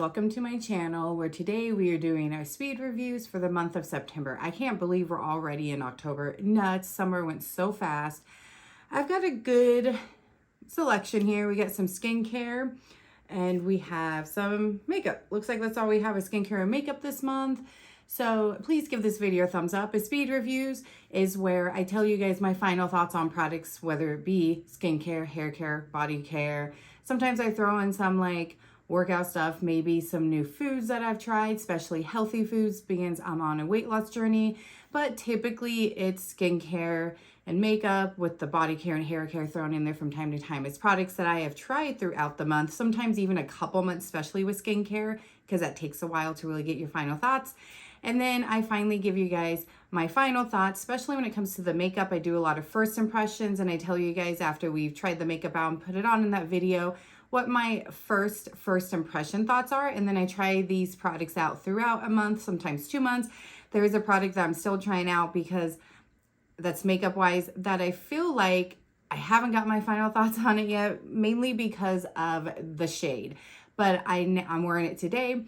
welcome to my channel where today we are doing our speed reviews for the month of September. I can't believe we're already in October. Nuts, summer went so fast. I've got a good selection here. We got some skincare and we have some makeup. Looks like that's all we have is skincare and makeup this month. So please give this video a thumbs up. A speed reviews is where I tell you guys my final thoughts on products, whether it be skincare, hair care, body care. Sometimes I throw in some like workout stuff, maybe some new foods that I've tried, especially healthy foods because I'm on a weight loss journey. But typically it's skincare and makeup with the body care and hair care thrown in there from time to time. It's products that I have tried throughout the month, sometimes even a couple months, especially with skincare, because that takes a while to really get your final thoughts. And then I finally give you guys my final thoughts, especially when it comes to the makeup. I do a lot of first impressions and I tell you guys after we've tried the makeup out and put it on in that video, what my first impression thoughts are. And then I try these products out throughout a month, sometimes 2 months. There is a product that I'm still trying out because that's makeup wise that I feel like I haven't got my final thoughts on it yet, mainly because of the shade, but I'm wearing it today.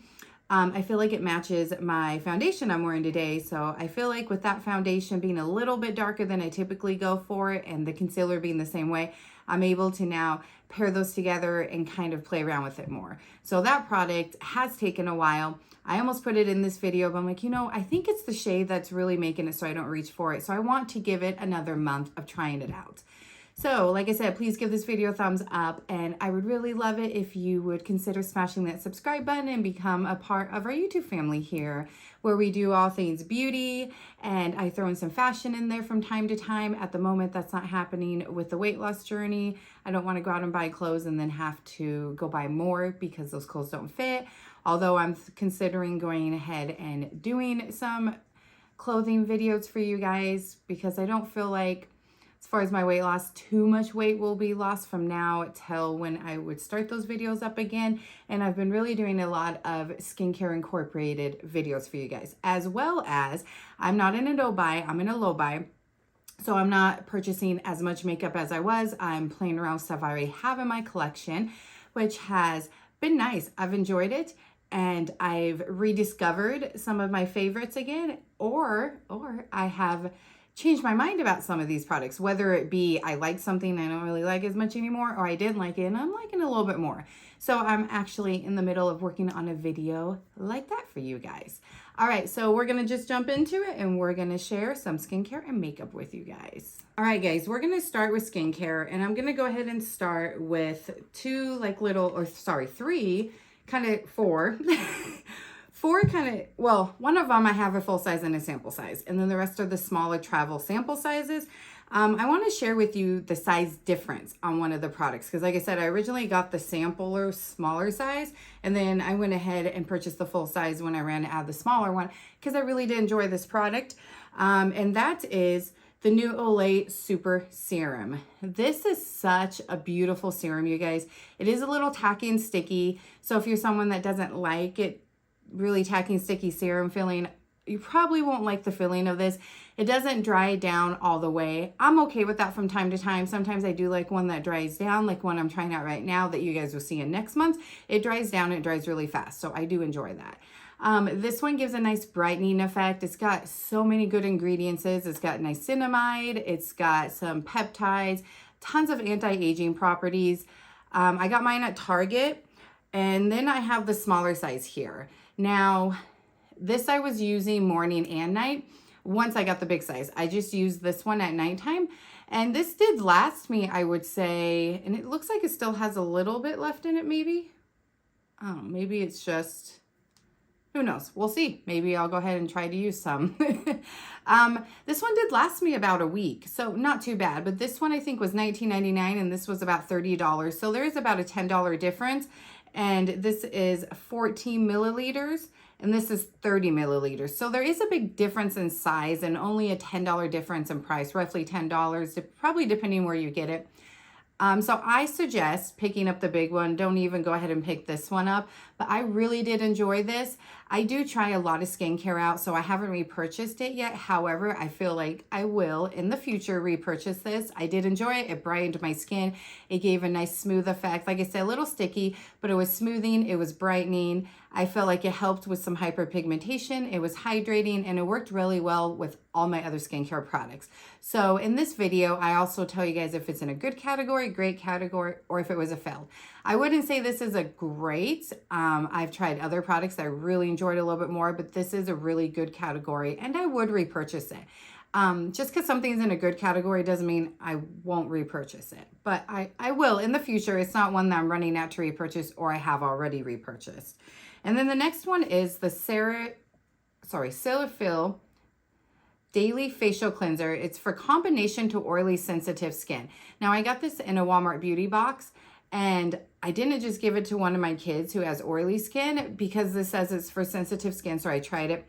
I feel like it matches my foundation I'm wearing today. So I feel like with that foundation being a little bit darker than I typically go for and the concealer being the same way, I'm able to now pair those together and kind of play around with it more. So that product has taken a while. I almost put it in this video, but I'm like, I think it's the shade that's really making it so I don't reach for it. So I want to give it another month of trying it out. So like I said, please give this video a thumbs up and I would really love it if you would consider smashing that subscribe button and become a part of our YouTube family here where we do all things beauty and I throw in some fashion in there from time to time. At the moment, that's not happening with the weight loss journey. I don't want to go out and buy clothes and then have to go buy more because those clothes don't fit. Although I'm considering going ahead and doing some clothing videos for you guys because I don't feel like, as far as my weight loss, too much weight will be lost from now till when I would start those videos up again. And I've been really doing a lot of skincare incorporated videos for you guys, as well as I'm not in a no buy, I'm in a low buy. So I'm not purchasing as much makeup as I was. I'm playing around with stuff I already have in my collection, which has been nice. I've enjoyed it. And I've rediscovered some of my favorites again, or I have changed my mind about some of these products, whether it be I like something I don't really like as much anymore, or I didn't like it and I'm liking it a little bit more. So I'm actually in the middle of working on a video like that for you guys. All right, so we're gonna just jump into it and we're gonna share some skincare and makeup with you guys. All right, guys, we're gonna start with skincare and I'm gonna go ahead and start with four. One of them I have a full size and a sample size, and then the rest are the smaller travel sample sizes. I want to share with you the size difference on one of the products because like I said, I originally got the sample or smaller size and then I went ahead and purchased the full size when I ran out of the smaller one because I really did enjoy this product. And that is the new Olay Super Serum. This is such a beautiful serum, you guys. It is a little tacky and sticky, so if you're someone that doesn't like it really tacky and sticky serum feeling, you probably won't like the feeling of this. It doesn't dry down all the way. I'm okay with that from time to time. Sometimes I do like one that dries down, like one I'm trying out right now that you guys will see in next month. It dries down, it dries really fast, so I do enjoy that. This one gives a nice brightening effect. It's got so many good ingredients. It's got niacinamide, it's got some peptides, tons of anti-aging properties. I got mine at Target, and then I have the smaller size here. Now, this I was using morning and night. Once I got the big size, I just used this one at nighttime. And this did last me, I would say, and it looks like it still has a little bit left in it, maybe. Oh, maybe it's just, who knows? We'll see. Maybe I'll go ahead and try to use some. This one did last me about a week, so not too bad. But this one I think was $19.99 and this was about $30. So there is about a $10 difference. And this is 14 milliliters and this is 30 milliliters. So there is a big difference in size and only a $10 difference in price, roughly $10, probably depending where you get it. So I suggest picking up the big one. Don't even go ahead and pick this one up, but I really did enjoy this. I do try a lot of skincare out, so I haven't repurchased it yet. However, I feel like I will in the future repurchase this. I did enjoy it. It brightened my skin. It gave a nice smooth effect. Like I said, a little sticky, but it was smoothing. It was brightening. I felt like it helped with some hyperpigmentation. It was hydrating, and it worked really well with all my other skincare products. So in this video, I also tell you guys if it's in a good category, great category, or if it was a failed. I wouldn't say this is a great. I've tried other products that I really enjoyed a little bit more, but this is a really good category, and I would repurchase it. Just because something's in a good category doesn't mean I won't repurchase it, but I will in the future. It's not one that I'm running out to repurchase or I have already repurchased. And then the next one is the Cetaphil Daily Facial Cleanser. It's for combination to oily sensitive skin. Now I got this in a Walmart beauty box, and I didn't just give it to one of my kids who has oily skin because this says it's for sensitive skin, so I tried it.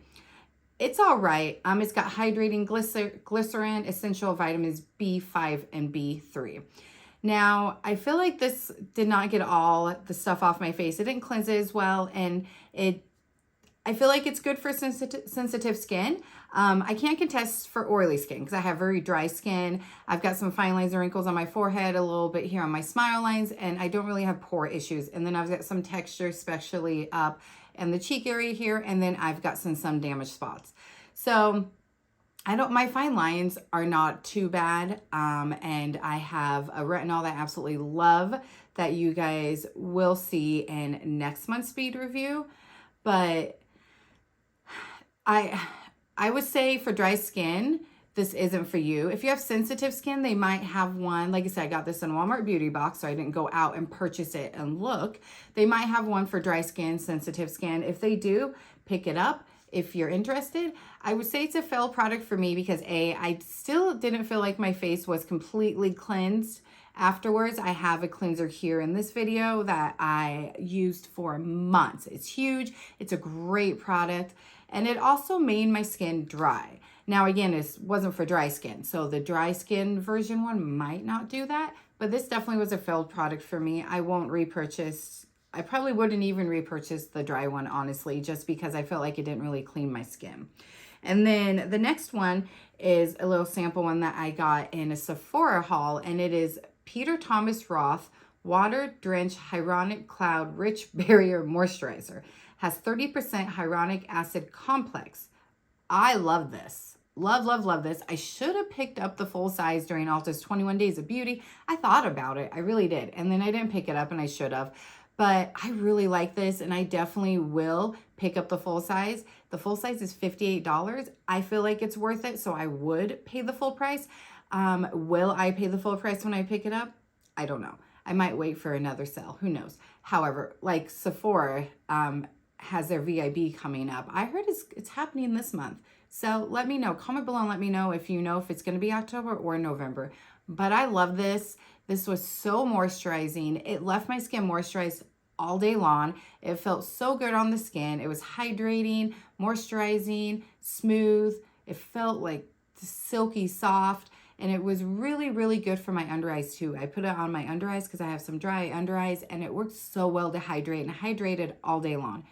It's all right. It's got hydrating glycerin, essential vitamins B5 and B3. Now, I feel like this did not get all the stuff off my face. It didn't cleanse it as well, and I feel like it's good for sensitive skin. I can't contest for oily skin because I have very dry skin. I've got some fine lines and wrinkles on my forehead, a little bit here on my smile lines, and I don't really have pore issues. And then I've got some texture, especially up in the cheek area here, and then I've got some sun damaged spots. So my fine lines are not too bad, and I have a retinol that I absolutely love that you guys will see in next month's speed review. But I would say for dry skin, this isn't for you. If you have sensitive skin, they might have one. Like I said, I got this in a Walmart beauty box, so I didn't go out and purchase it and look. They might have one for dry skin, sensitive skin. If they do, pick it up. If you're interested, I would say it's a failed product for me because I still didn't feel like my face was completely cleansed afterwards. I have a cleanser here in this video that I used for months. It's huge. It's a great product. And it also made my skin dry. Now, again, it wasn't for dry skin. So the dry skin version one might not do that. But this definitely was a failed product for me. I won't repurchase. I probably wouldn't even repurchase the dry one, honestly, just because I felt like it didn't really clean my skin. And then the next one is a little sample one that I got in a Sephora haul, and it is Peter Thomas Roth Water Drenched Hyaluronic Cloud Rich Barrier Moisturizer. Has 30% hyaluronic acid complex. I love this. Love, love, love this. I should have picked up the full size during Ulta's 21 Days of Beauty. I thought about it. I really did. And then I didn't pick it up, and I should have. But I really like this, and I definitely will pick up the full size. The full size is $58. I feel like it's worth it, so I would pay the full price. Will I pay the full price when I pick it up? I don't know. I might wait for another sale. Who knows? However, like Sephora has their VIB coming up. I heard it's happening this month. So let me know. Comment below and let me know if you know if it's going to be October or November. But I love this. This was so moisturizing. It left my skin moisturized all day long. It felt so good on the skin. It was hydrating, moisturizing, smooth. It felt like silky soft. And it was really, really good for my under eyes too. I put it on my under eyes because I have some dry under eyes, and it worked so well to hydrate, and hydrated all day long.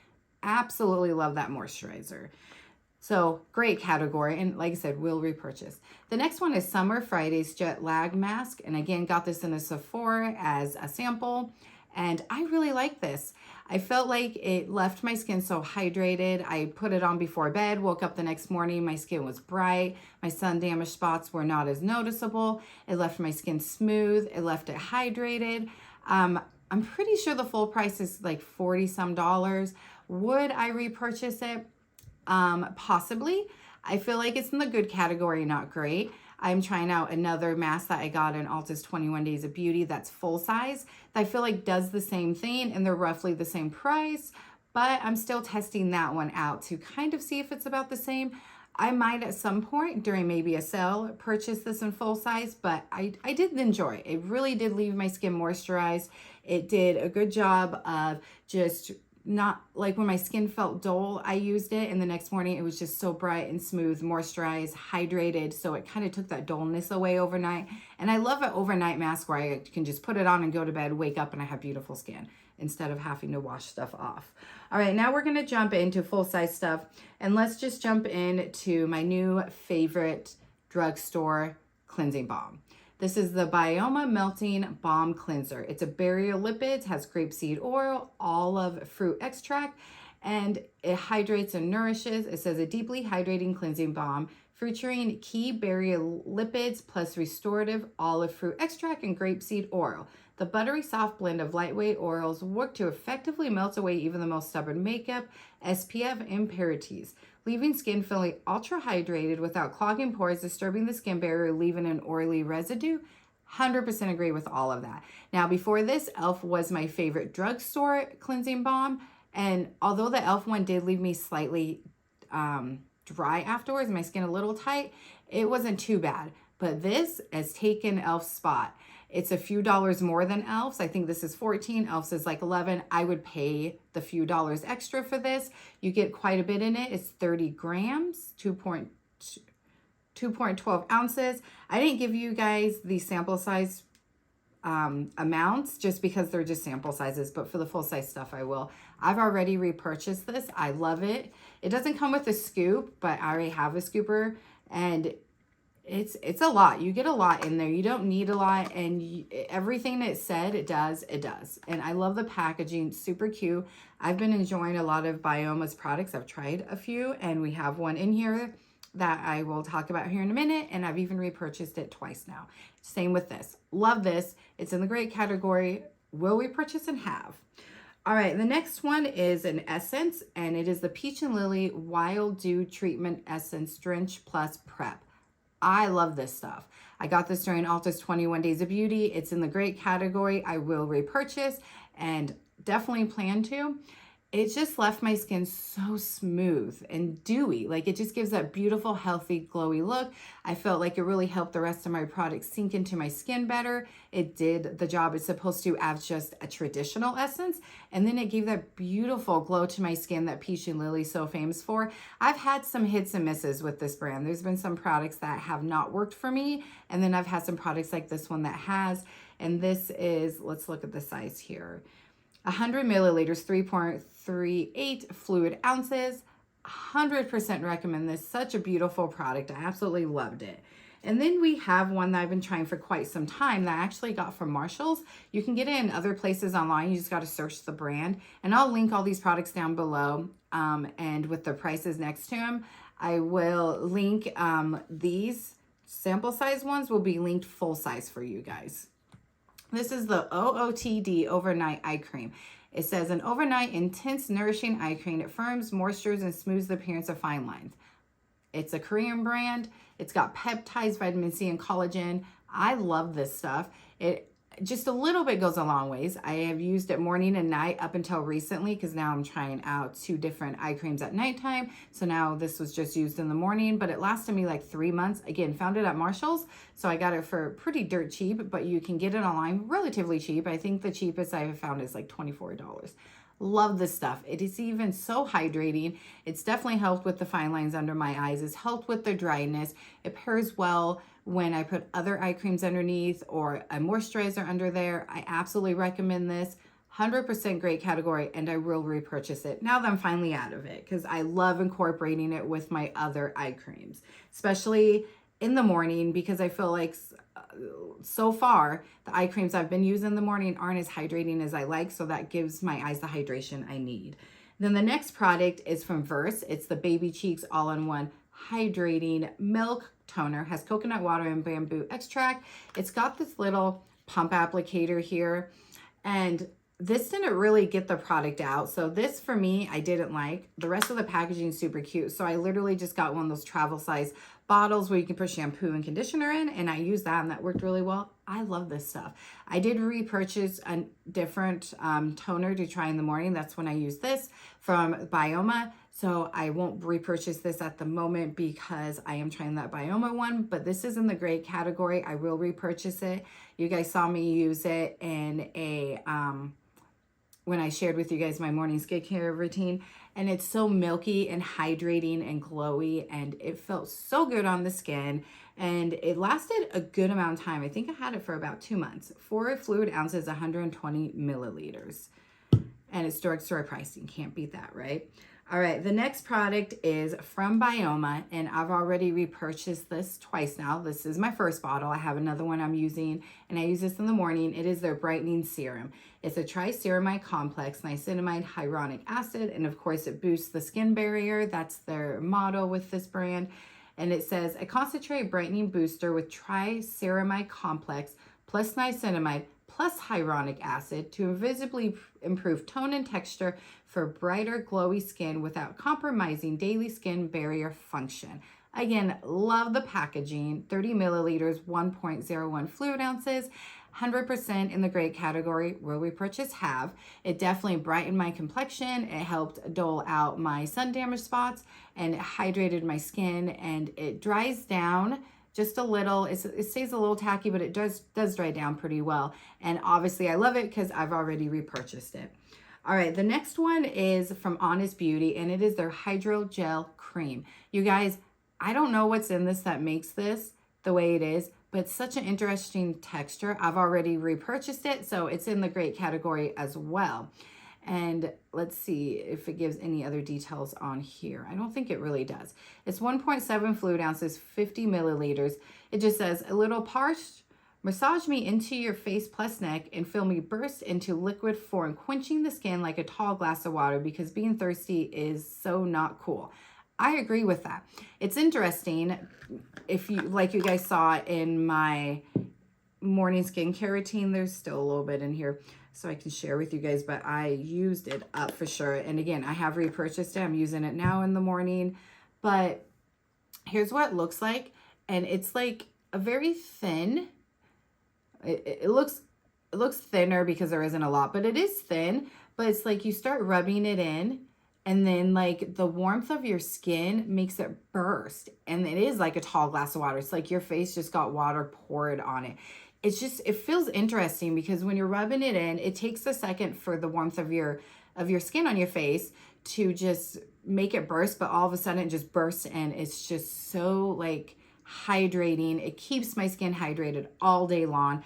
Absolutely love that moisturizer. So great category, and like I said, will repurchase. The next one is Summer Fridays Jet Lag Mask, and again, got this in a Sephora as a sample, and I really like this. I felt like it left my skin so hydrated. I put it on before bed, woke up the next morning, my skin was bright, my sun damaged spots were not as noticeable. It left my skin smooth, it left it hydrated. I'm pretty sure the full price is like $40 some. Would I repurchase it? Possibly. I feel like it's in the good category, not great. I'm trying out another mask that I got in Ulta's 21 Days of Beauty that's full size that I feel like does the same thing, and they're roughly the same price, but I'm still testing that one out to kind of see if it's about the same. I might at some point during maybe a sale purchase this in full size, but I did enjoy it. It really did leave my skin moisturized. It did a good job of just not like when my skin felt dull, I used it, and the next morning it was just so bright and smooth, moisturized, hydrated, so it kind of took that dullness away overnight. And I love an overnight mask where I can just put it on and go to bed, wake up, and I have beautiful skin. instead of having to wash stuff off. All right, now we're gonna jump into full-size stuff, and let's just jump into my new favorite drugstore cleansing balm. This is the Byoma Melting Balm Cleanser. It's a barrier lipids, has grapeseed oil, olive fruit extract, and it hydrates and nourishes. It says a deeply hydrating cleansing balm featuring key barrier lipids plus restorative olive fruit extract and grapeseed oil. The buttery soft blend of lightweight oils work to effectively melt away even the most stubborn makeup, SPF, impurities, leaving skin feeling ultra hydrated without clogging pores, disturbing the skin barrier, leaving an oily residue. 100% agree with all of that. Now, before this, e.l.f. was my favorite drugstore cleansing balm. And although the e.l.f. one did leave me slightly dry afterwards, my skin a little tight, it wasn't too bad. But this has taken e.l.f.'s spot. It's a few dollars more than e.l.f.'s. I think this is 14. e.l.f.'s is like 11. I would pay the few dollars extra for this. You get quite a bit in it. It's 30 grams, 2.12 ounces. I didn't give you guys the sample size amounts just because they're just sample sizes, but for the full size stuff I will. I've already repurchased this. I love it. It doesn't come with a scoop, but I already have a scooper, and it's a lot. You get a lot in there. You don't need a lot, and everything it said it does, it does. And I love the packaging. Super cute. I've been enjoying a lot of Byoma's products. I've tried a few, and we have one in here that I will talk about here in a minute, and I've even repurchased it twice now. Same with this. Love this. It's in the great category. Will repurchase and have. All right, the next one is an essence, and it is the Peach and Lily Wild Dew Treatment Essence Drench Plus Prep. I love this stuff. I got this during Ulta's 21 Days of Beauty. It's in the great category. I will repurchase and definitely plan to. It just left my skin so smooth and dewy. Like, it just gives that beautiful, healthy, glowy look. I felt like it really helped the rest of my products sink into my skin better. It did the job it's supposed to as just a traditional essence. And then it gave that beautiful glow to my skin that Peach and Lily is so famous for. I've had some hits and misses with this brand. There's been some products that have not worked for me. And then I've had some products like this one that has. And this is, let's look at the size here. 100 milliliters, 3.38 fluid ounces. 100% recommend this. Such a beautiful product. I absolutely loved it. And then we have one that I've been trying for quite some time that I actually got from Marshall's. You can get it in other places online. You just got to search the brand. And I'll link all these products down below and with the prices next to them. I will link these sample size ones will be linked full size for you guys. This is the Ootd Overnight Eye Cream. It says an overnight intense nourishing eye cream. It firms, moistures, and smooths the appearance of fine lines. It's a Korean brand. It's got peptides, vitamin C, and collagen. I love this stuff. It just a little bit goes a long ways. I have used it morning and night up until recently because now I'm trying out 2 different eye creams at nighttime. So now this was just used in the morning, but it lasted me like 3 months. Again, found it at Marshall's. So I got it for pretty dirt cheap, but you can get it online relatively cheap. I think the cheapest I've found is like $24. Love this stuff. It is even so hydrating. It's definitely helped with the fine lines under my eyes. It's helped with the dryness. It pairs well when I put other eye creams underneath or a moisturizer under there. I absolutely recommend this. 100% great category, and I will repurchase it now that I'm finally out of it because I love incorporating it with my other eye creams, especially in the morning, because I feel like so far the eye creams I've been using in the morning aren't as hydrating as I like, so that gives my eyes the hydration I need. Then the next product is from Verse. It's the Baby Cheeks All-in-One Hydrating Milk Toner. Has coconut water and bamboo extract. It's got this little pump applicator here, and this didn't really get the product out. So this for me, I didn't like. The rest of the packaging is super cute. So I literally just got one of those travel size bottles where you can put shampoo and conditioner in, and I used that and that worked really well. I love this stuff. I did repurchase a different toner to try in the morning. That's when I used this from Byoma. So I won't repurchase this at the moment because I am trying that Byoma one, but this is in the great category. I will repurchase it. You guys saw me use it in a when I shared with you guys my morning skincare routine, and it's so milky and hydrating and glowy, and it felt so good on the skin, and it lasted a good amount of time. I think I had it for about 2 months. 4 fluid ounces, 120 milliliters. and it's drugstore pricing. Can't beat that, right? All right, the next product is from Byoma, and I've already repurchased this twice now. This is my first bottle. I have another one I'm using, and I use this in the morning. It is their Brightening Serum. It's a triceramide complex, niacinamide, hyaluronic acid, and of course it boosts the skin barrier. That's their motto with this brand. And it says, a concentrate brightening booster with triceramide complex plus niacinamide plus hyaluronic acid to visibly improve tone and texture for brighter, glowy skin without compromising daily skin barrier function. Again, love the packaging. 30 milliliters, 1.01 fluid ounces, 100% in the great category. Will repurchase have. It definitely brightened my complexion. It helped dull out my sun damage spots, and it hydrated my skin, and it dries down just a little. It stays a little tacky, but it does dry down pretty well. And obviously I love it because I've already repurchased it. All right, the next one is from Honest Beauty, and it is their Hydrogel Cream. You guys, I don't know what's in this that makes this the way it is, but it's such an interesting texture. I've already repurchased it, so it's in the great category as well. And let's see if it gives any other details on here. I don't think it really does. It's 1.7 fluid ounces, 50 milliliters. It just says, a little parched, massage me into your face plus neck and feel me burst into liquid form, quenching the skin like a tall glass of water because being thirsty is so not cool. I agree with that. It's interesting. If you, like you guys saw in my morning skincare routine, there's still a little bit in here so I can share with you guys, but I used it up for sure. And again, I have repurchased it. I'm using it now in the morning, but here's what it looks like. And it's like a very thin, it looks thinner because there isn't a lot, but it is thin. But it's like you start rubbing it in, and then like the warmth of your skin makes it burst. And it is like a tall glass of water. It's like your face just got water poured on it. It's just, it feels interesting because when you're rubbing it in, it takes a second for the warmth of your skin on your face to just make it burst, but all of a sudden it just bursts, and it's just so like hydrating. It keeps my skin hydrated all day long.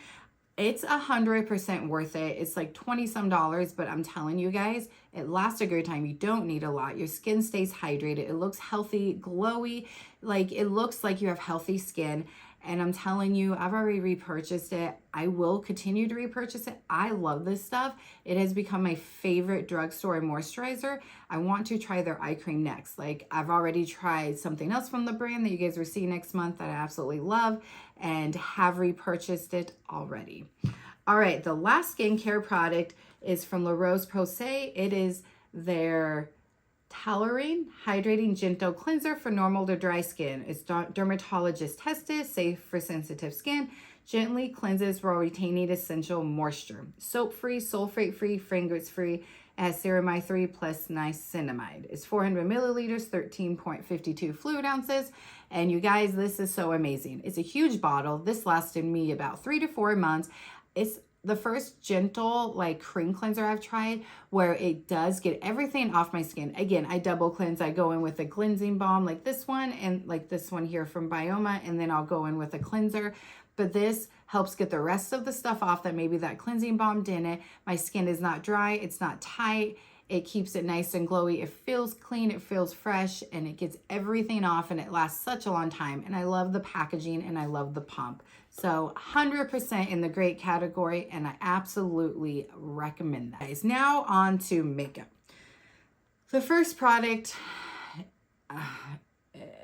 It's 100% worth it. It's like 20 some dollars, but I'm telling you guys, it lasts a great time. You don't need a lot. Your skin stays hydrated. It looks healthy, glowy. Like it looks like you have healthy skin. And I'm telling you, I've already repurchased it. I will continue to repurchase it. I love this stuff. It has become my favorite drugstore moisturizer. I want to try their eye cream next. Like I've already tried something else from the brand that you guys will see next month that I absolutely love and have repurchased it already. All right, the last skincare product is from Roche Posay. It is their Toleriane Hydrating Gento Cleanser for normal to dry skin. It's dermatologist tested, safe for sensitive skin, gently cleanses while retaining essential moisture. Soap-free, sulfate-free, fragrance-free, has ceramide 3 plus niacinamide. It's 400 milliliters, 13.52 fluid ounces. And you guys, this is so amazing. It's a huge bottle. This lasted me about 3 to 4 months. It's the first gentle like cream cleanser I've tried where it does get everything off my skin. Again, I double cleanse. I go in with a cleansing balm like this one and like this one here from Byoma, and then I'll go in with a cleanser. But this helps get the rest of the stuff off that maybe that cleansing balm didn't. My skin is not dry. It's not tight. It keeps it nice and glowy. It feels clean. It feels fresh, and it gets everything off, and it lasts such a long time. And I love the packaging, and I love the pump. So 100% in the great category, and I absolutely recommend that. Now on to makeup. The first product,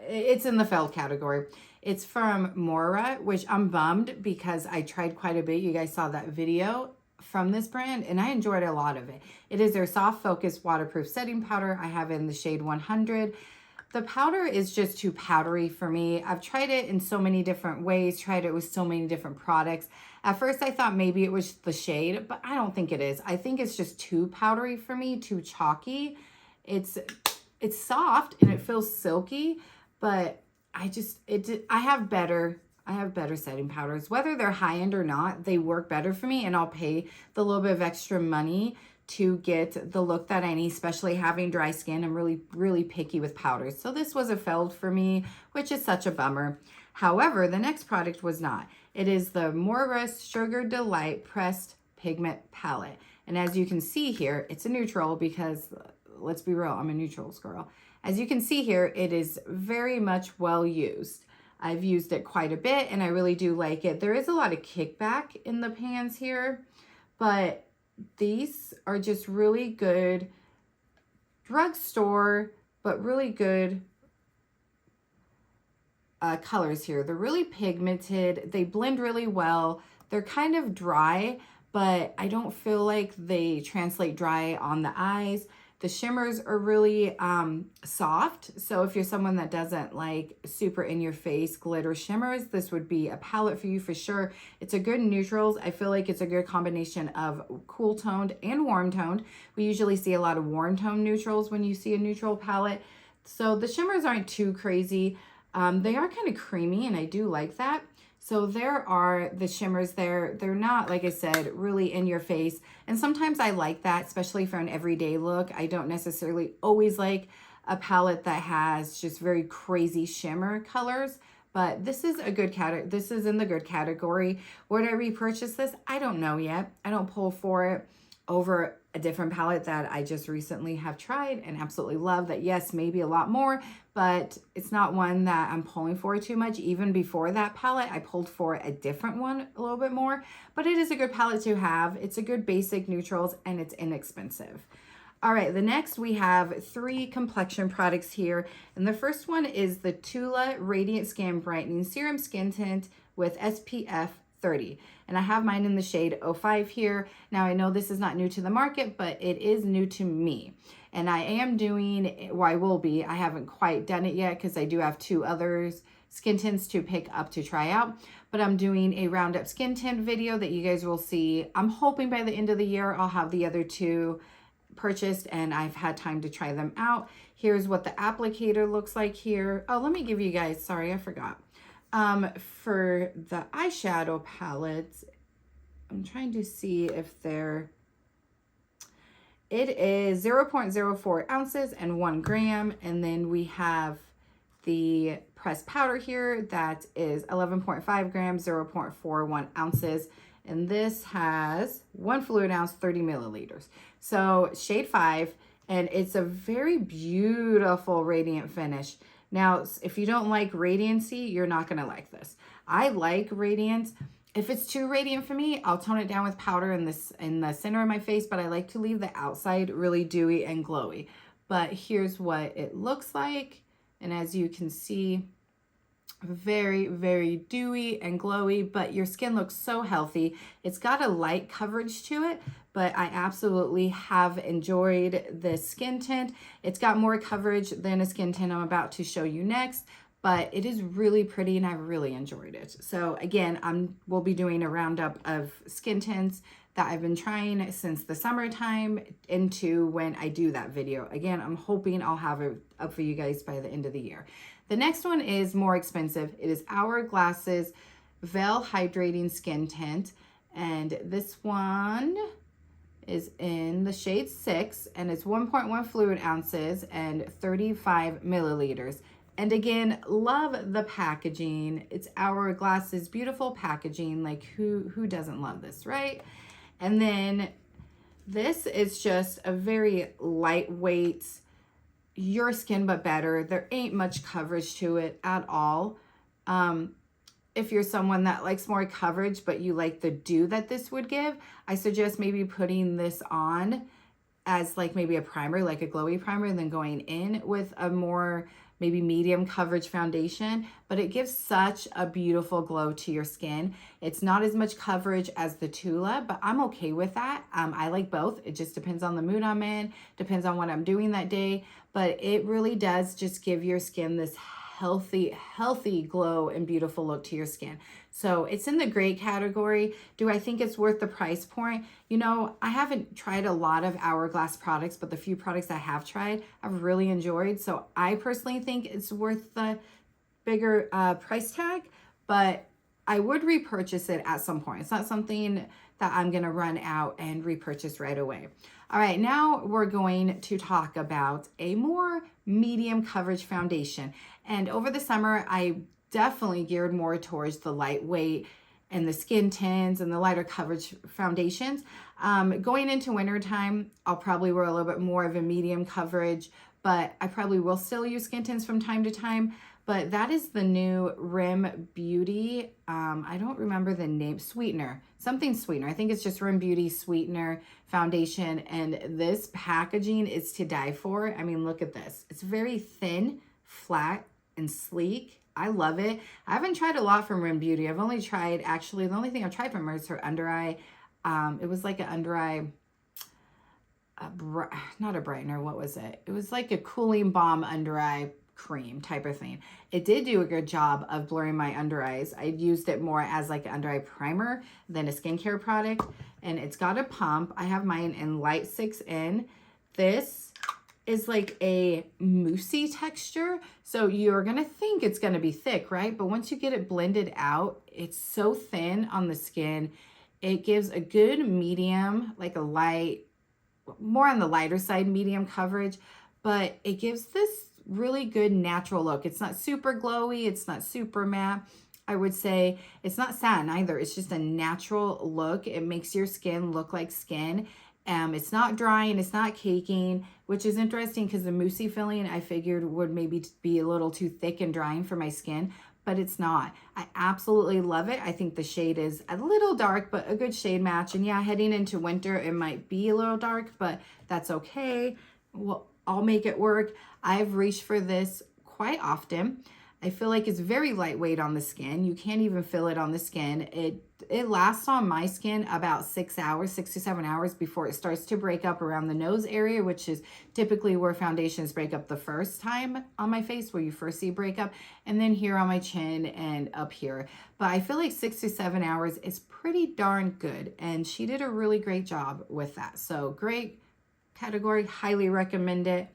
it's in the failed category. It's from Moira, which I'm bummed because I tried quite a bit. You guys saw that video from this brand, and I enjoyed a lot of it. It is their Soft Focus Waterproof Setting Powder. I have it in the shade 100. The powder is just too powdery for me. I've tried it in so many different ways, tried it with so many different products. At first, I thought maybe it was the shade, but I don't think it is. I think it's just too powdery for me, too chalky. It's soft and it feels silky, but I have better setting powders. Whether they're high-end or not, they work better for me, and I'll pay the little bit of extra money to get the look that I need, especially having dry skin. I'm really, really picky with powders. So this was a failed for me, which is such a bummer. However, the next product was not. It is the Moira Sugar Delight Pressed Pigment Palette. And as you can see here, it's a neutral because, let's be real, I'm a neutrals girl. As you can see here, it is very much well used. I've used it quite a bit and I really do like it. There is a lot of kickback in the pans here, but these are just really good drugstore, but really good colors here. They're really pigmented. They blend really well. They're kind of dry, but I don't feel like they translate dry on the eyes. The shimmers are really soft. So if you're someone that doesn't like super in your face glitter shimmers, this would be a palette for you for sure. It's a good neutrals. I feel like it's a good combination of cool toned and warm toned. We usually see a lot of warm tone neutrals when you see a neutral palette. So the shimmers aren't too crazy. They are kind of creamy and I do like that. So there are the shimmers there. They're not, like I said, really in your face. And sometimes I like that, especially for an everyday look. I don't necessarily always like a palette that has just very crazy shimmer colors. But this is a good category. This is in the good category. Would I repurchase this? I don't know yet. I don't pull for it over a different palette that I just recently have tried and absolutely love. That, yes, maybe a lot more, but it's not one that I'm pulling for too much. Even before that palette, I pulled for a different one a little bit more, but it is a good palette to have. It's a good basic neutrals and it's inexpensive. All right, the next we have 3 complexion products here. And the first one is the Tula Radiant Skin Brightening Serum Skin Tint with SPF 30. And I have mine in the shade 05 here. Now I know this is not new to the market, but it is new to me. And I am doing, well, I will be, I haven't quite done it yet because I do have 2 others skin tints to pick up to try out. But I'm doing a roundup skin tint video that you guys will see. I'm hoping by the end of the year I'll have the other 2 purchased and I've had time to try them out. Here's what the applicator looks like here. Oh, let me give you guys, sorry, I forgot. For the eyeshadow palettes, I'm trying to see if it is 0.04 ounces and 1 gram. And then we have the pressed powder here that is 11.5 grams, 0.41 ounces. And this has 1 fluid ounce, 30 milliliters. So shade 5, and it's a very beautiful radiant finish. Now, if you don't like radiancy, you're not going to like this. I like radiant. If it's too radiant for me, I'll tone it down with powder in the center of my face, but I like to leave the outside really dewy and glowy. But here's what it looks like. And as you can see, very, very dewy and glowy, but your skin looks so healthy. It's got a light coverage to it, but I absolutely have enjoyed this skin tint. It's got more coverage than a skin tint I'm about to show you next, but it is really pretty and I really enjoyed it. So again, we'll be doing a roundup of skin tints that I've been trying since the summertime into when I do that video. Again, I'm hoping I'll have it up for you guys by the end of the year. The next one is more expensive. It is Hourglass's Veil Hydrating Skin Tint. And this one is in the shade 6 and it's 1.1 fluid ounces and 35 milliliters. And again, love the packaging. It's Hourglass's beautiful packaging. Like who doesn't love this, right? And then this is just a very lightweight, your skin but better. There ain't much coverage to it at all. If you're someone that likes more coverage but you like the dew that this would give, I suggest maybe putting this on as like maybe a primer, like a glowy primer, and then going in with a more maybe medium coverage foundation. But it gives such a beautiful glow to your skin. It's not as much coverage as the Tula, but I'm okay with that. I like both. It just depends on the mood I'm in, depends on what I'm doing that day. But it really does just give your skin this healthy glow and beautiful look to your skin. So it's in the great category. Do I think it's worth the price point? You know, I haven't tried a lot of Hourglass products, but the few products I have tried, I've really enjoyed. So I personally think it's worth the bigger price tag, but I would repurchase it at some point. It's not something that I'm going to run out and repurchase right away. All right, now we're going to talk about a more medium coverage foundation. And over the summer, I definitely geared more towards the lightweight and the skin tints and the lighter coverage foundations. Going into winter time, I'll probably wear a little bit more of a medium coverage, but I probably will still use skin tints from time to time. But that is the new R.E.M Beauty. I don't remember the name. Sweetener. Something Sweetener. I think it's just R.E.M Beauty Sweetener foundation. And this packaging is to die for. I mean, look at this. It's very thin, flat, and sleek. I love it. I haven't tried a lot from R.E.M Beauty. I've only tried, actually, the only thing I've tried from her is her under eye. It was like an under eye, not a brightener. What was it? It was like a cooling balm under eye cream type of thing. It did do a good job of blurring my under eyes. I used it more as like an under eye primer than a skincare product, and it's got a pump. I have mine in light 6N. This is like a moussey texture, so you're gonna think it's gonna be thick, right? But once you get it blended out, it's so thin on the skin. It gives a good medium, like a light, more on the lighter side medium coverage, but it gives this really good natural look. It's not super glowy. It's not super matte. I would say it's not satin either. It's just a natural look. It makes your skin look like skin. It's not drying. It's not caking, which is interesting because the moussey filling I figured would maybe be a little too thick and drying for my skin, but it's not. I absolutely love it. I think the shade is a little dark, but a good shade match. And yeah, heading into winter, it might be a little dark, but that's okay. Well, I'll make it work. I've reached for this quite often. I feel like it's very lightweight on the skin. You can't even feel it on the skin. It lasts on my skin about 6 hours, 6 to 7 hours before it starts to break up around the nose area, which is typically where foundations break up the first time on my face, where you first see breakup, and then here on my chin and up here. But I feel like 6 to 7 hours is pretty darn good, and she did a really great job with that. So great category, highly recommend it.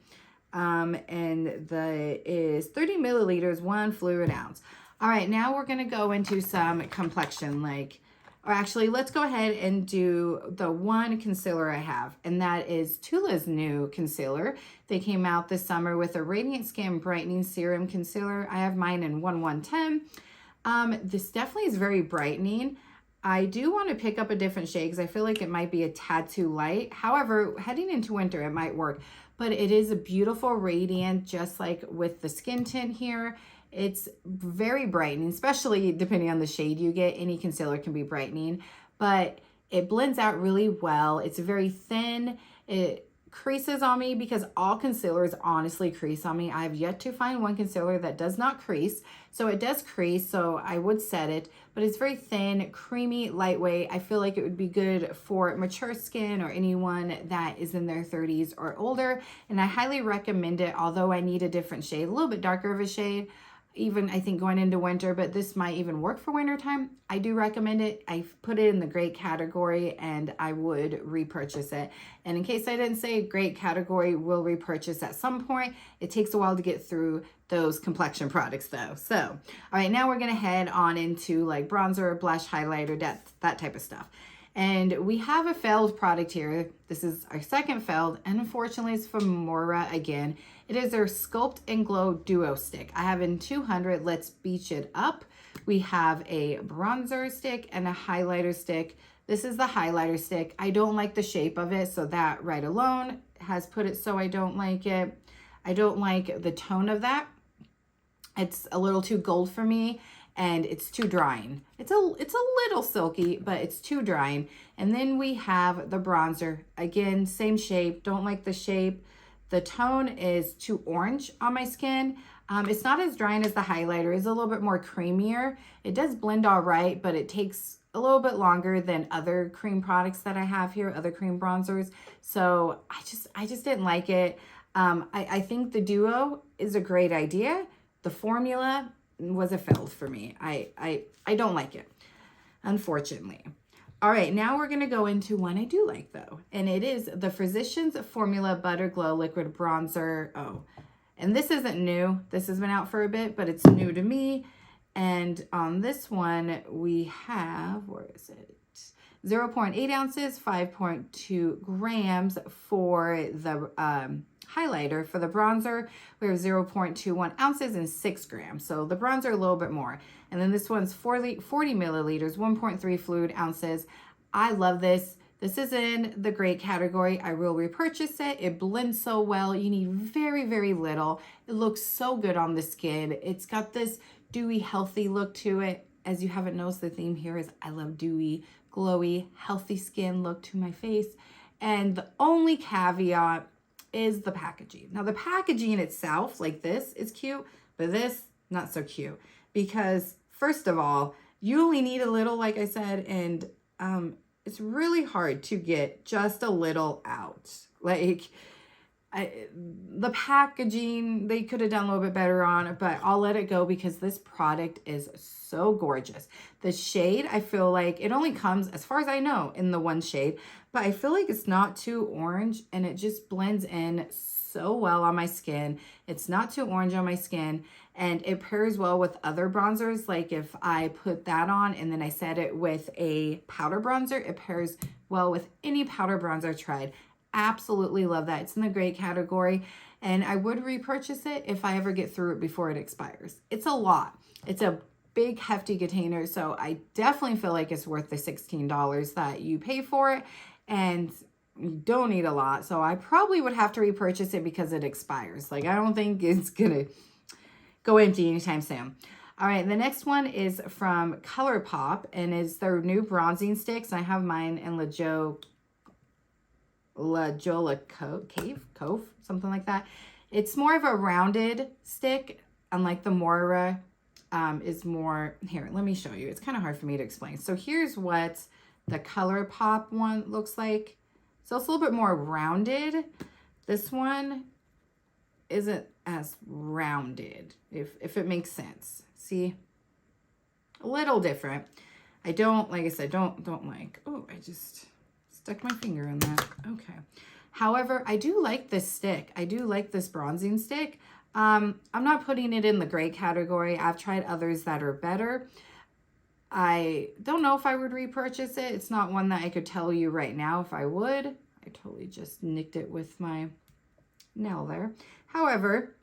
And the is 30 milliliters, 1 fluid ounce. All right, now we're gonna go into some complexion, or actually let's go ahead and do the one concealer I have, and that is Tula's new concealer. They came out this summer with a Radiant Skin Brightening Serum Concealer. I have mine in 1110. This definitely is very brightening. I do want to pick up a different shade because I feel like it might be a tad too light. However, heading into winter, it might work. But it is a beautiful radiant, just like with the skin tint here. It's very brightening, especially depending on the shade you get. Any concealer can be brightening, but it blends out really well. It's very thin. It creases on me because all concealers honestly crease on me. I have yet to find one concealer that does not crease. So it does crease, so I would set it, but it's very thin, creamy, lightweight. I feel like it would be good for mature skin or anyone that is in their 30s or older. And I highly recommend it, although I need a different shade, a little bit darker of a shade, even I think going into winter, but this might even work for winter time. I do recommend it. I put it in the great category and I would repurchase it. And in case I didn't say, great category, will repurchase at some point. It takes a while to get through those complexion products though. So, all right, now we're gonna head on into like bronzer, blush, highlighter, that type of stuff. And we have a failed product here. This is our second failed, and unfortunately it's from Moira again. It is their Sculpt and Glow Duo Stick. I have in 200, let's beach it up. We have a bronzer stick and a highlighter stick. This is the highlighter stick. I don't like the shape of it, so that right alone has put it so I don't like it. I don't like the tone of that. It's a little too gold for me, and it's too drying. It's a little silky, but it's too drying. And then we have the bronzer. Again, same shape, don't like the shape. The tone is too orange on my skin. It's not as drying as the highlighter. It's a little bit more creamier. It does blend all right, but it takes a little bit longer than other cream products that I have here, other cream bronzers. So I just didn't like it. I think the duo is a great idea. The formula was a failed for me. I don't like it, unfortunately. All right, now we're gonna go into one I do like though, and it is the Physicians Formula Butter Glow Liquid Bronzer. Oh, and this isn't new. This has been out for a bit, but it's new to me. And on this one, we have, where is it? 0.8 ounces, 5.2 grams for the highlighter. For the bronzer, we have 0.21 ounces and 6 grams. So the bronzer a little bit more. And then this one's 40 milliliters, 1.3 fluid ounces. I love this. This is in the great category. I will repurchase it. It blends so well. You need very, very little. It looks so good on the skin. It's got this dewy, healthy look to it. As you haven't noticed, the theme here is I love dewy, glowy, healthy skin look to my face. And the only caveat is the packaging. Now the packaging itself, like this, is cute, but this, not so cute. Because first of all, you only need a little, like I said, and it's really hard to get just a little out. Like, the packaging, they could have done a little bit better on it, but I'll let it go because this product is so gorgeous. The shade, I feel like it only comes, as far as I know, in the one shade, but I feel like it's not too orange and it just blends in so well on my skin. It's not too orange on my skin, and it pairs well with other bronzers. Like if I put that on and then I set it with a powder bronzer, it pairs well with any powder bronzer I've tried. Absolutely love that. It's in the great category, and I would repurchase it if I ever get through it before it expires. It's a lot. It's a big hefty container, so I definitely feel like it's worth the $16 that you pay for it, and you don't need a lot, so I probably would have to repurchase it because it expires. Like, I don't think it's gonna go empty anytime soon. All right, the next one is from Colourpop, and is their new bronzing sticks. I have mine in La Jolla Cove, something like that. It's more of a rounded stick, unlike the Moira is more, here, let me show you. It's kind of hard for me to explain. So here's what the Colourpop one looks like. So it's a little bit more rounded. This one isn't as rounded, if it makes sense. See? A little different. I don't, like I said, don't like, oh, I just stuck my finger in that. Okay. However, I do like this stick. I do like this bronzing stick. I'm not putting it in the great category. I've tried others that are better. I don't know if I would repurchase it. It's not one that I could tell you right now if I would. I totally just nicked it with my nail there. However,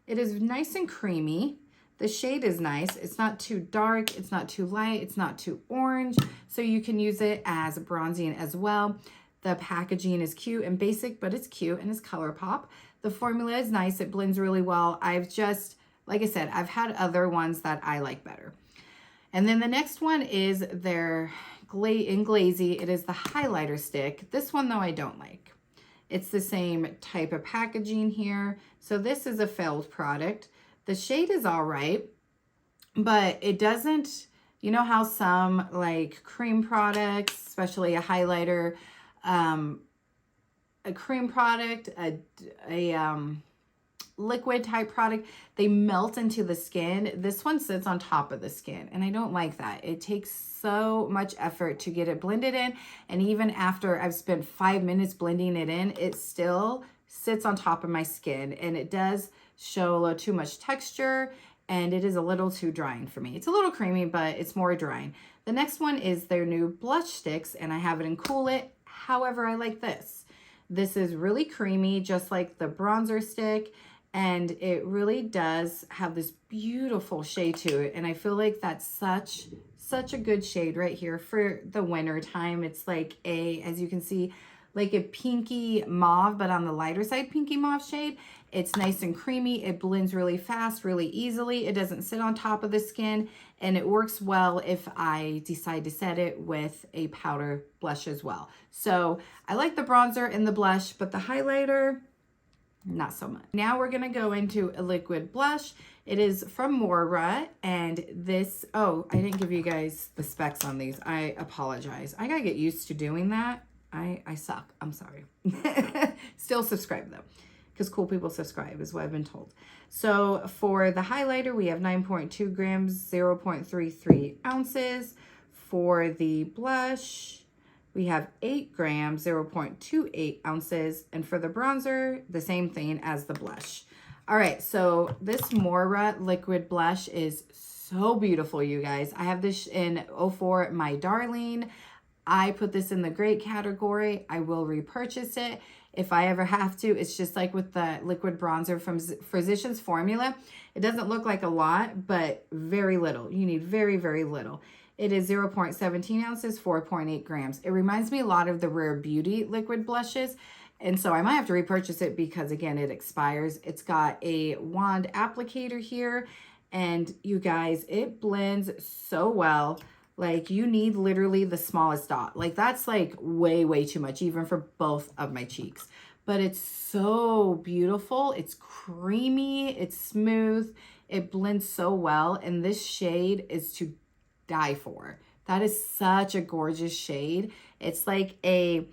it is nice and creamy. The shade is nice. It's not too dark. It's not too light. It's not too orange. So you can use it as bronzing as well. The packaging is cute and basic, but it's cute and it's Colourpop. The formula is nice. It blends really well. I've just, like I said, I've had other ones that I like better. And then the next one is their in Glazy. It is the highlighter stick. This one, though, I don't like. It's the same type of packaging here. So this is a failed product. The shade is all right, but it doesn't, you know how some like cream products, especially a highlighter, a cream product, a liquid type product, they melt into the skin. This one sits on top of the skin, and I don't like that. It takes so much effort to get it blended in, and even after I've spent 5 minutes blending it in, it still sits on top of my skin, and it does show a little too much texture, and it is a little too drying for me. It's a little creamy, but it's more drying. The next one is their new blush sticks, and I have it in Cool It. However, I like this. This is really creamy, just like the bronzer stick, and it really does have this beautiful shade to it, and I feel like that's such a good shade right here for the winter time. It's like a, as you can see, like a pinky mauve, but on the lighter side pinky mauve shade. It's nice and creamy. It blends really fast, really easily. It doesn't sit on top of the skin, and it works well if I decide to set it with a powder blush as well. So I like the bronzer and the blush, but the highlighter, not so much. Now we're gonna go into a liquid blush. It is from Moira, and this, oh, I didn't give you guys the specs on these. I apologize. I gotta get used to doing that. I suck. I'm sorry. Still subscribe though, because cool people subscribe is what I've been told. So for the highlighter, we have 9.2 grams, 0.33 ounces. For the blush, we have 8 grams, 0.28 ounces. And for the bronzer, the same thing as the blush. All right, so this Moira liquid blush is so beautiful, you guys. I have this in 04 My Darling. I put this in the great category. I will repurchase it if I ever have to. It's just like with the liquid bronzer from Physicians Formula. It doesn't look like a lot, but very little. You need very, very little. It is 0.17 ounces, 4.8 grams. It reminds me a lot of the Rare Beauty liquid blushes. And so I might have to repurchase it because, again, it expires. It's got a wand applicator here. And you guys, it blends so well. Like, you need literally the smallest dot. Like, that's like way, way too much, even for both of my cheeks. But it's so beautiful. It's creamy. It's smooth. It blends so well. And this shade is to die for. That is such a gorgeous shade. It's like a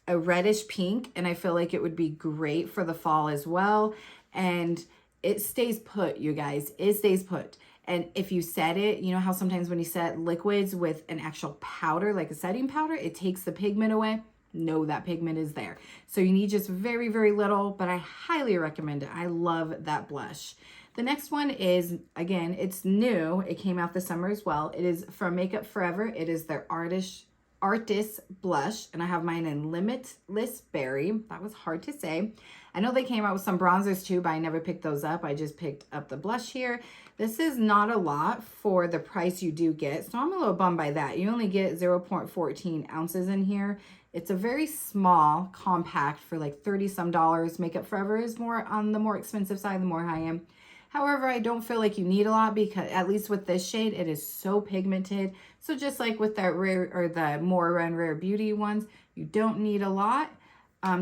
reddish pink, and I feel like it would be great for the fall as well. And it stays put, you guys. It stays put. And if you set it, you know how sometimes when you set liquids with an actual powder, like a setting powder, it takes the pigment away? No, that pigment is there. So you need just very, very little, but I highly recommend it. I love that blush. The next one is, again, it's new. It came out this summer as well. It is from Makeup Forever. It is their Artist blush, and I have mine in Limitless Berry. That was hard to say. I know they came out with some bronzers too, but I never picked those up. I just picked up the blush here. This is not a lot for the price you do get, so I'm a little bummed by that. You only get 0.14 ounces in here. It's a very small, compact for like 30 some dollars. Makeup Forever is more on the more expensive side, the more high-end. However, I don't feel like you need a lot because, at least with this shade, it is so pigmented. So just like with that rare, or the Moira and Rare Beauty ones, you don't need a lot.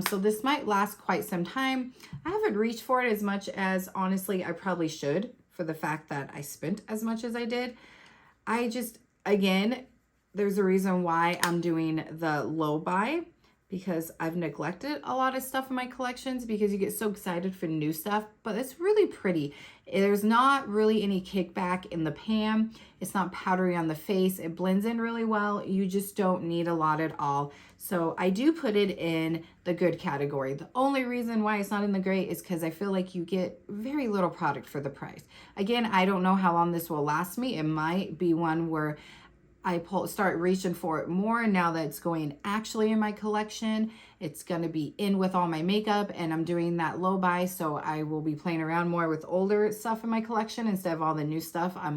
So this might last quite some time. I haven't reached for it as much as, honestly, I probably should, for the fact that I spent as much as I did. I just, again, there's a reason why I'm doing the low buy, because I've neglected a lot of stuff in my collections because you get so excited for new stuff, but it's really pretty. There's not really any kickback in the pan. It's not powdery on the face. It blends in really well. You just don't need a lot at all. So I do put it in the good category. The only reason why it's not in the great is because I feel like you get very little product for the price. Again, I don't know how long this will last me. It might be one where I start reaching for it more now that it's going actually in my collection. It's going to be in with all my makeup, and I'm doing that low buy, so I will be playing around more with older stuff in my collection instead of all the new stuff I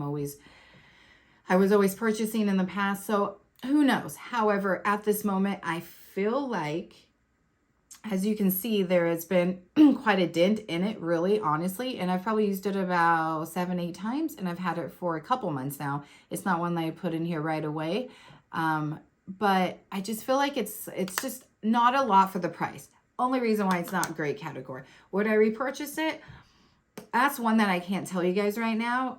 was always purchasing in the past. So who knows? However, at this moment, I feel like, as you can see, there has been quite a dent in it, really, honestly. And I've probably used it about 7-8 times, and I've had it for a couple months now. It's not one that I put in here right away. But I just feel like it's just not a lot for the price. Only reason why it's not a great category. Would I repurchase it? That's one that I can't tell you guys right now.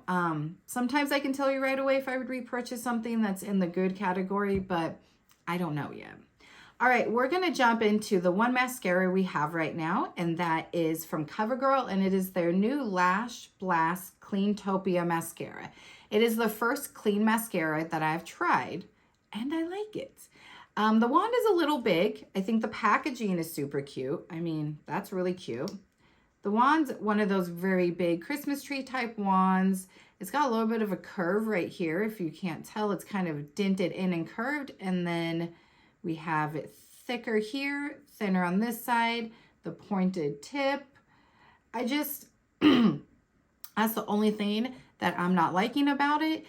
Sometimes I can tell you right away if I would repurchase something that's in the good category, but I don't know yet. All right, we're going to jump into the one mascara we have right now, and that is from CoverGirl, and it is their new Lash Blast Cleantopia Mascara. It is the first clean mascara that I've tried, and I like it. The wand is a little big. I think the packaging is super cute. I mean, that's really cute. The wand's one of those very big Christmas tree type wands. It's got a little bit of a curve right here. If you can't tell, it's kind of dented in and curved, and then we have it thicker here, thinner on this side, the pointed tip. That's the only thing that I'm not liking about it,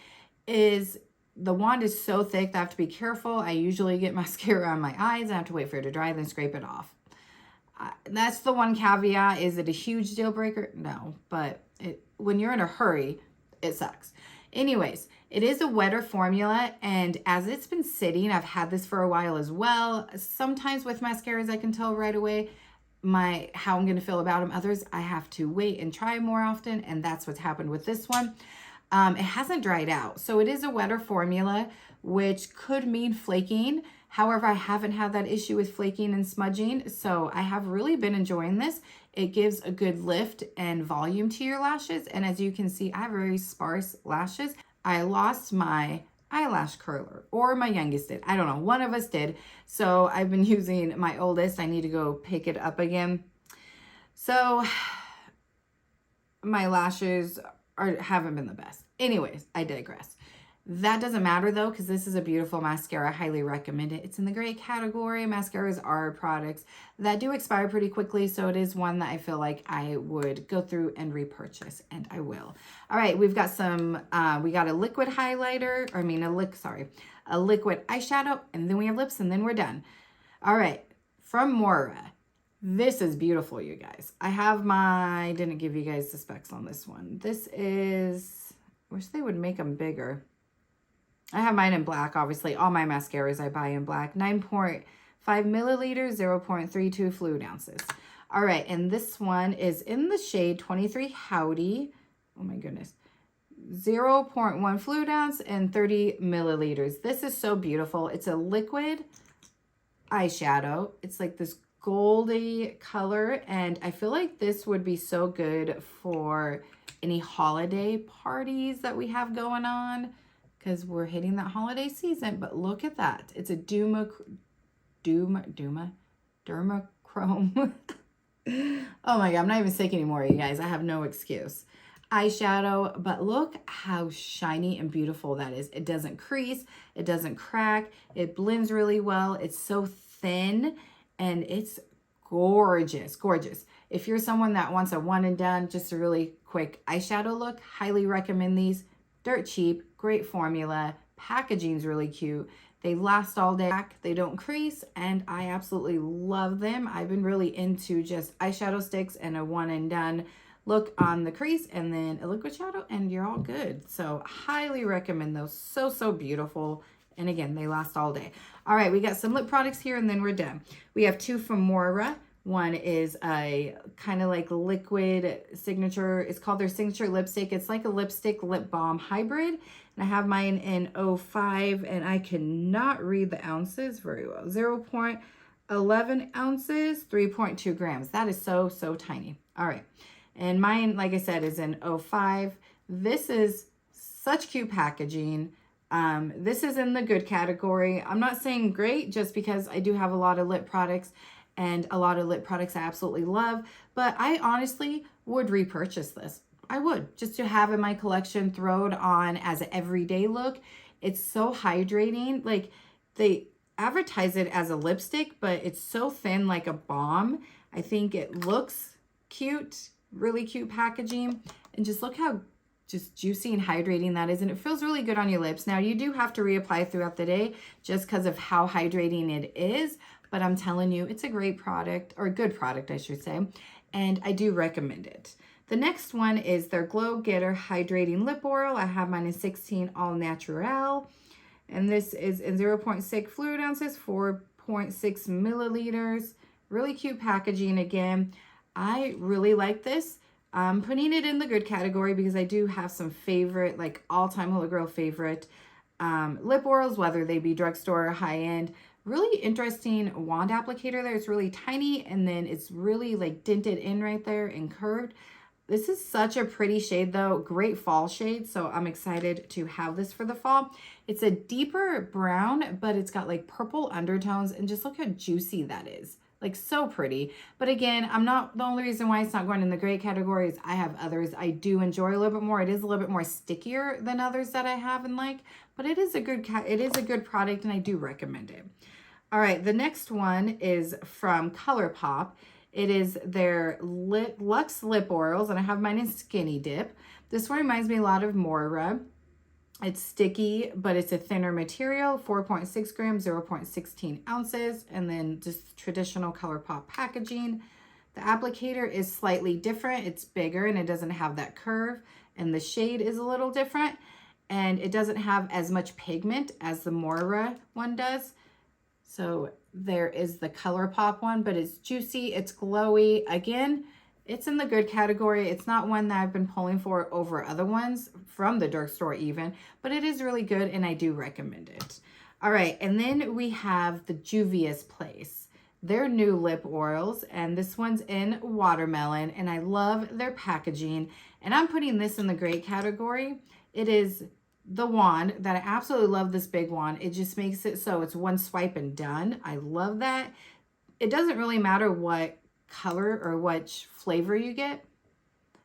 is the wand is so thick that I have to be careful. I usually get mascara on my eyes. I have to wait for it to dry, then scrape it off. That's the one caveat. Is it a huge deal breaker? No, but when you're in a hurry, it sucks. Anyways, it is a wetter formula, and as it's been sitting, I've had this for a while as well. Sometimes with mascaras, I can tell right away how I'm going to feel about them. Others, I have to wait and try more often, and that's what's happened with this one. It hasn't dried out, so it is a wetter formula, which could mean flaking. However, I haven't had that issue with flaking and smudging, so I have really been enjoying this. It gives a good lift and volume to your lashes, and as you can see, I have very sparse lashes. I lost my eyelash curler, or my youngest did. I don't know, one of us did. So I've been using my oldest. I need to go pick it up again. So my lashes haven't been the best. Anyways, I digress. That doesn't matter though, because this is a beautiful mascara. I highly recommend it. It's in the gray category. Mascaras are products that do expire pretty quickly, so it is one that I feel like I would go through and repurchase, and I will. All right, we've got some, we got a liquid highlighter, a liquid eyeshadow, and then we have lips, and then we're done. All right, from Moira. This is beautiful, you guys. I didn't give you guys the specs on this one. This is, wish they would make them bigger. I have mine in black, obviously. All my mascaras I buy in black. 9.5 milliliters, 0.32 fluid ounces. All right, and this one is in the shade 23 Howdy. Oh my goodness. 0.1 fluid ounce and 30 milliliters. This is so beautiful. It's a liquid eyeshadow. It's like this goldy color, and I feel like this would be so good for any holiday parties that we have going on, because we're hitting that holiday season. But look at that. It's a dermachrome. Oh my God, I'm not even sick anymore, you guys. I have no excuse. Eyeshadow, but look how shiny and beautiful that is. It doesn't crease, it doesn't crack, it blends really well. It's so thin and it's gorgeous, gorgeous. If you're someone that wants a one and done, just a really quick eyeshadow look, highly recommend these. Dirt cheap, great formula, packaging's really cute. They last all day, they don't crease, and I absolutely love them. I've been really into just eyeshadow sticks and a one and done look on the crease, and then a liquid shadow, and you're all good. So highly recommend those. So, so beautiful. And again, they last all day. All right, we got some lip products here, and then we're done. We have two from Moira. One is a kind of like liquid signature. It's called their signature lipstick. It's like a lipstick lip balm hybrid. And I have mine in 05, and I cannot read the ounces very well. 0.11 ounces, 3.2 grams. That is so, so tiny. All right. And mine, like I said, is in 05. This is such cute packaging. This is in the good category. I'm not saying great just because I do have a lot of lip products, and a lot of lip products I absolutely love, but I honestly would repurchase this. I would, just to have in my collection, throw it on as an everyday look. It's so hydrating. Like, they advertise it as a lipstick, but it's so thin like a balm. I think it looks cute, really cute packaging, and just look how just juicy and hydrating that is, and it feels really good on your lips. Now, you do have to reapply throughout the day just because of how hydrating it is, but I'm telling you, it's a great product, or a good product, I should say, and I do recommend it. The next one is their Glow Getter Hydrating Lip Oil. I have mine in 16 All Natural, and this is in 0.6 fluid ounces, 4.6 milliliters. Really cute packaging again. I really like this. I'm putting it in the good category because I do have some favorite, like all-time Holy Grail favorite lip oils, whether they be drugstore or high-end. Really interesting wand applicator there. It's really tiny, and then it's really like dented in right there and curved. This is such a pretty shade though. Great fall shade, so I'm excited to have this for the fall. It's a deeper brown, but it's got like purple undertones, and just look how juicy that is. Like, so pretty. But again, the only reason why it's not going in the gray category is I have others I do enjoy a little bit more. It is a little bit more stickier than others that I have and like, but it is a good product, and I do recommend it. All right, the next one is from Colourpop. It is their Luxe Lip Oils, and I have mine in Skinny Dip. This one reminds me a lot of Moira. It's sticky, but it's a thinner material, 4.6 grams, 0.16 ounces, and then just traditional Colourpop packaging. The applicator is slightly different. It's bigger, and it doesn't have that curve, and the shade is a little different, and it doesn't have as much pigment as the Moira one does. So there is the Colourpop one, but it's juicy, it's glowy. Again, it's in the good category. It's not one that I've been pulling for over other ones from the drugstore even, but it is really good, and I do recommend it. All right, and then we have the Juvia's Place. Their new lip oils, and this one's in watermelon, and I love their packaging, and I'm putting this in the great category. It is the wand that I absolutely love, this big wand. It just makes it so it's one swipe and done. I love that. It doesn't really matter what color or what flavor you get.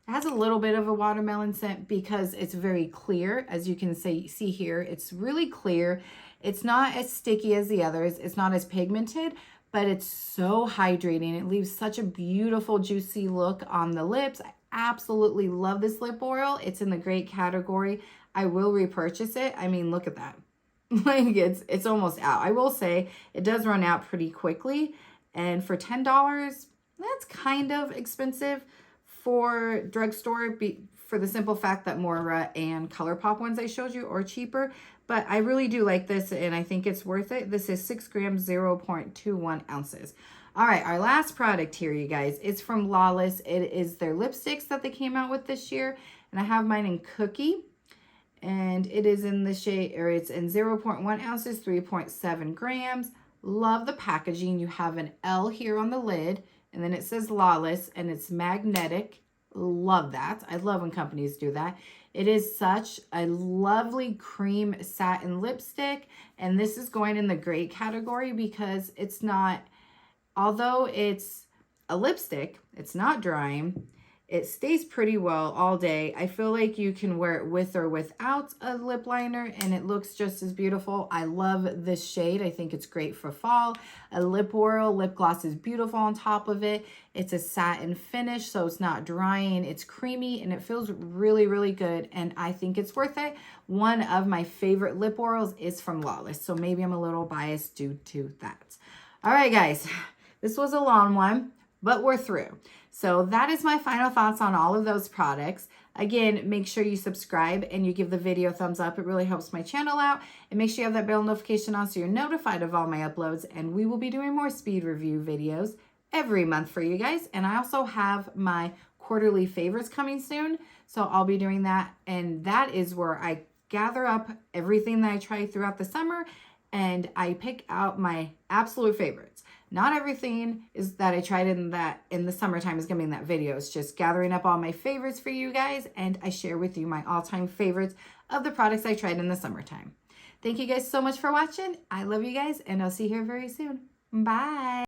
It has a little bit of a watermelon scent because it's very clear. As you can see here, it's really clear. It's not as sticky as the others. It's not as pigmented, but it's so hydrating. It leaves such a beautiful, juicy look on the lips. I absolutely love this lip oil. It's in the great category. I will repurchase it. I mean, look at that. Like it's almost out. I will say it does run out pretty quickly. And for $10, that's kind of expensive for drugstore, for the simple fact that Moira and Colourpop ones I showed you are cheaper. But I really do like this, and I think it's worth it. This is 6 grams, 0.21 ounces. All right, our last product here, you guys, it's from Lawless. It is their lipsticks that they came out with this year, and I have mine in Cookie, and it is in the shade, or it's in 0.1 ounces, 3.7 grams. Love the packaging. You have an L here on the lid, and then it says Lawless, and it's magnetic. Love that. I love when companies do that. It is such a lovely cream satin lipstick, and this is going in the great category because it's not, although it's a lipstick, it's not drying. It stays pretty well all day. I feel like you can wear it with or without a lip liner, and it looks just as beautiful. I love this shade. I think it's great for fall. A lip oil, lip gloss is beautiful on top of it. It's a satin finish, so it's not drying. It's creamy, and it feels really, really good, and I think it's worth it. One of my favorite lip oils is from Lawless, so maybe I'm a little biased due to that. All right, guys, this was a long one, but we're through. So that is my final thoughts on all of those products. Again, make sure you subscribe and you give the video a thumbs up. It really helps my channel out. And make sure you have that bell notification on so you're notified of all my uploads. And we will be doing more speed review videos every month for you guys. And I also have my quarterly favorites coming soon. So I'll be doing that. And that is where I gather up everything that I try throughout the summer and I pick out my absolute favorites. Not everything is that I tried in the summertime is going to be in that video. It's just gathering up all my favorites for you guys, and I share with you my all-time favorites of the products I tried in the summertime. Thank you guys so much for watching. I love you guys, and I'll see you here very soon. Bye.